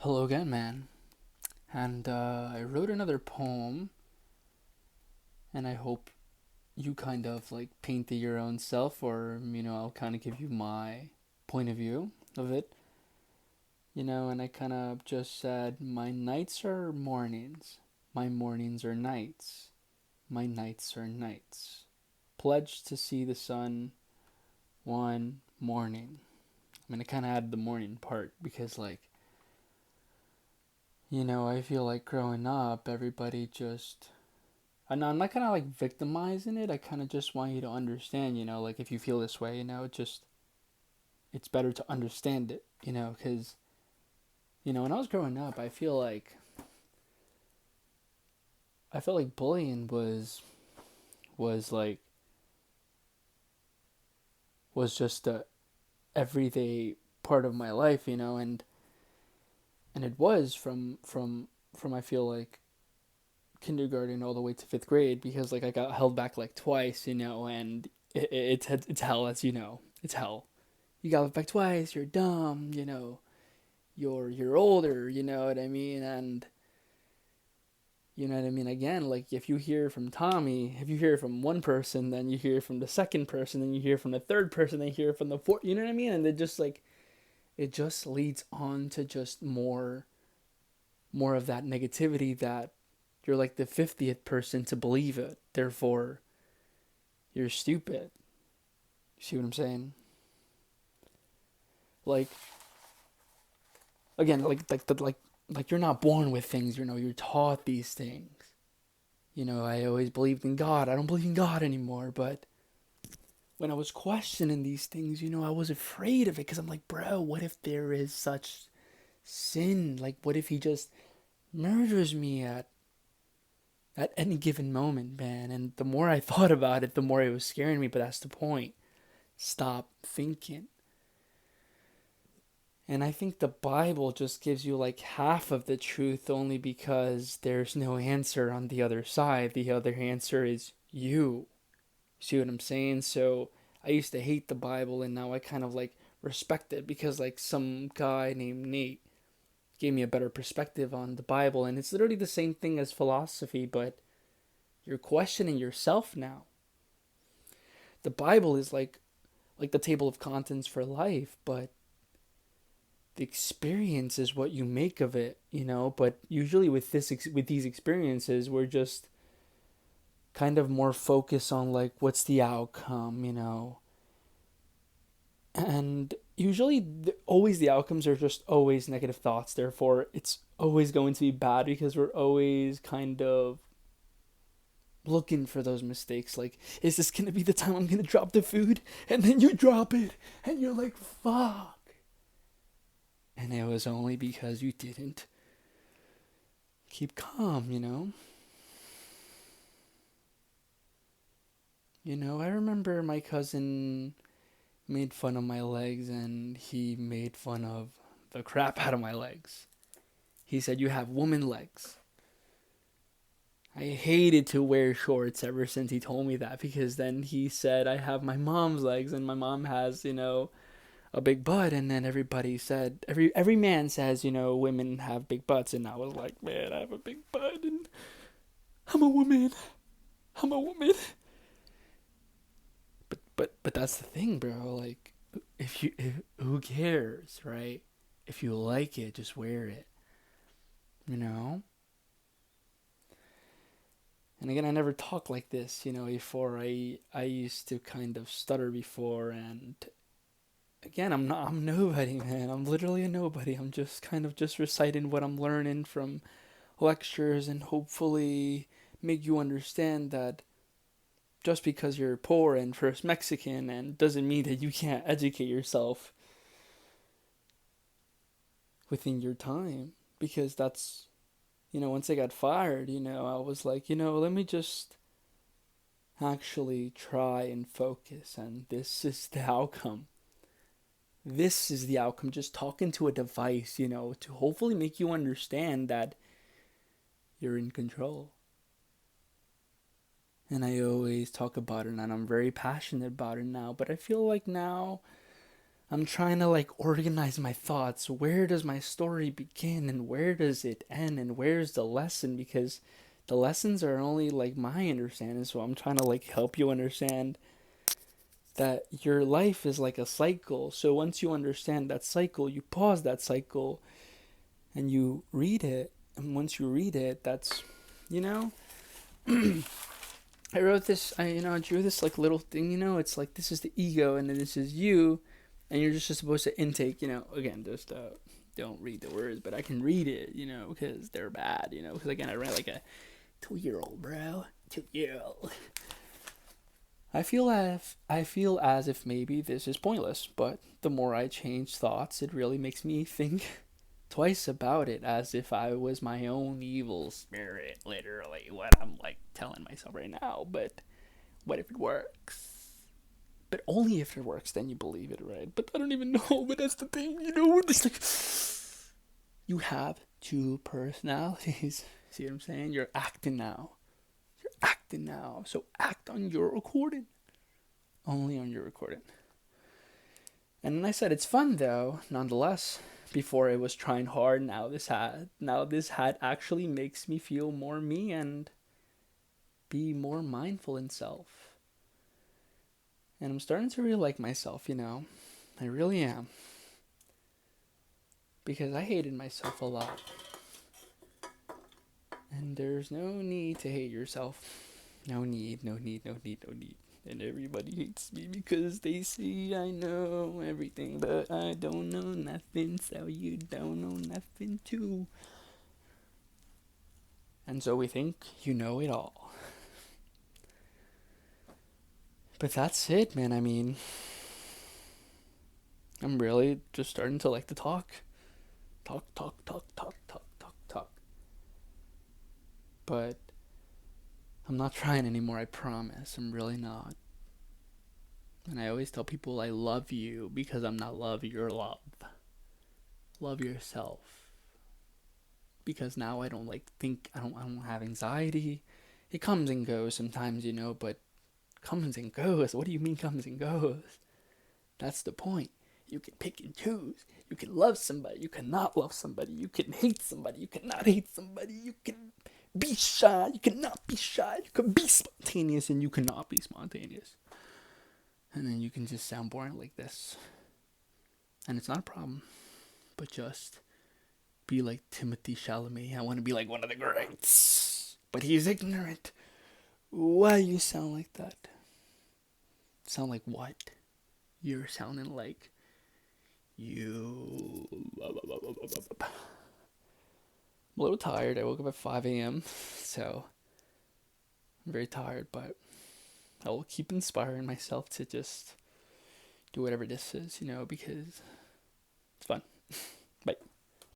Hello again, man. And I wrote another poem, and I hope you kind of like painted your own self, or I'll kind of give you my point of view of it. And I kind of just said, my nights are mornings, my mornings are nights, my nights are nights. Pledged to see the sun one morning. I kind of added the morning part because, like, I feel like growing up, everybody just and I'm not kind of like victimizing it. I kind of just want you to understand, like if you feel this way, it's better to understand it, because when I was growing up, I felt like bullying was like was just a everyday part of my life, and it was from I feel like kindergarten all the way to fifth grade because like I got held back like twice, and it's hell, as you know, it's hell. You got held back twice. You're dumb, you're older, you know what I mean? And you know what I mean? Again, like if you hear from Tommy, if you hear from one person, then you hear from the second person, then you hear from the third person, then you hear from the fourth, you know what I mean? And it just leads on to just more of that negativity that you're like the 50th person to believe it. Therefore, you're stupid. You see what I'm saying? Like again, like you're not born with things, you're taught these things. I always believed in God. I don't believe in God anymore, but when I was questioning these things, I was afraid of it because I'm like, bro, what if there is such sin? Like, what if he just murders me at any given moment, man? And the more I thought about it, the more it was scaring me. But that's the point. Stop thinking. And I think the Bible just gives you like half of the truth only because there's no answer on the other side. The other answer is you. See what I'm saying? So I used to hate the Bible and now I kind of like respect it because like some guy named Nate gave me a better perspective on the Bible, and it's literally the same thing as philosophy, but you're questioning yourself now. The Bible is like the table of contents for life, but the experience is what you make of it, but usually with these experiences we're just kind of more focused on like what's the outcome, and usually always the outcomes are just always negative thoughts, therefore it's always going to be bad because we're always kind of looking for those mistakes, like is this going to be the time I'm going to drop the food, and then you drop it and you're like fuck, and it was only because you didn't keep calm. I remember my cousin made fun of my legs, and he made fun of the crap out of my legs. He said, "You have woman legs." I hated to wear shorts ever since he told me that because then he said, "I have my mom's legs, and my mom has, a big butt." And then everybody said, every man says, women have big butts. And I was like, man, I have a big butt, and I'm a woman. I'm a woman. But that's the thing, bro. Like, who cares, right? If you like it, just wear it. You know. And again, I never talked like this, before. I used to kind of stutter before, and again, I'm nobody, man. I'm literally a nobody. I'm just kind of just reciting what I'm learning from lectures and hopefully make you understand that just because you're poor and first Mexican and doesn't mean that you can't educate yourself within your time, because that's, once I got fired, I was like, let me just actually try and focus, and this is the outcome. This is the outcome. Just talking to a device, to hopefully make you understand that you're in control. And I always talk about it, and I'm very passionate about it now. But I feel like now I'm trying to like organize my thoughts. Where does my story begin and where does it end and where's the lesson? Because the lessons are only like my understanding. So I'm trying to like help you understand that your life is like a cycle. So once you understand that cycle, you pause that cycle and you read it. And once you read it, that's, you know, I wrote this, I drew this like little thing, it's like this is the ego and then this is you, and you're just supposed to intake, again, just don't read the words, but I can read it, because they're bad, because again, I read like a 2-year-old, bro, 2-year-old. I feel as if maybe this is pointless, but the more I change thoughts, it really makes me think twice about it, as if I was my own evil spirit, literally, what I'm like telling myself right now. But what if it works? But only if it works, then you believe it, right? But I don't even know, but that's the thing, it's like, you have two personalities. See what I'm saying? You're acting now. You're acting now. So act on your recording. Only on your recording. And then I said it's fun though, nonetheless. Before it was trying hard, now this hat actually makes me feel more me and be more mindful in self. And I'm starting to really like myself, I really am. Because I hated myself a lot. And there's no need to hate yourself. No need. And everybody hates me because they see I know everything, but I don't know nothing, so you don't know nothing too. And so we think you know it all. But that's it, man. I mean, I'm really just starting to like to talk. Talk. But I'm not trying anymore, I promise. I'm really not. And I always tell people I love you because I'm not love your love. Love yourself. Because now I don't I don't have anxiety. It comes and goes sometimes, but comes and goes. What do you mean comes and goes? That's the point. You can pick and choose. You can love somebody. You cannot love somebody. You can hate somebody. You cannot hate somebody. You can be shy. You cannot be shy. You can be spontaneous and you cannot be spontaneous. And then you can just sound boring like this. And it's not a problem. But just be like Timothy Chalamet. I want to be like one of the greats. But he's ignorant. Why you sound like that? Sound like what? You're sounding like you. I'm a little tired. I woke up at 5 a.m. So I'm very tired, but I will keep inspiring myself to just do whatever this is, because it's fun.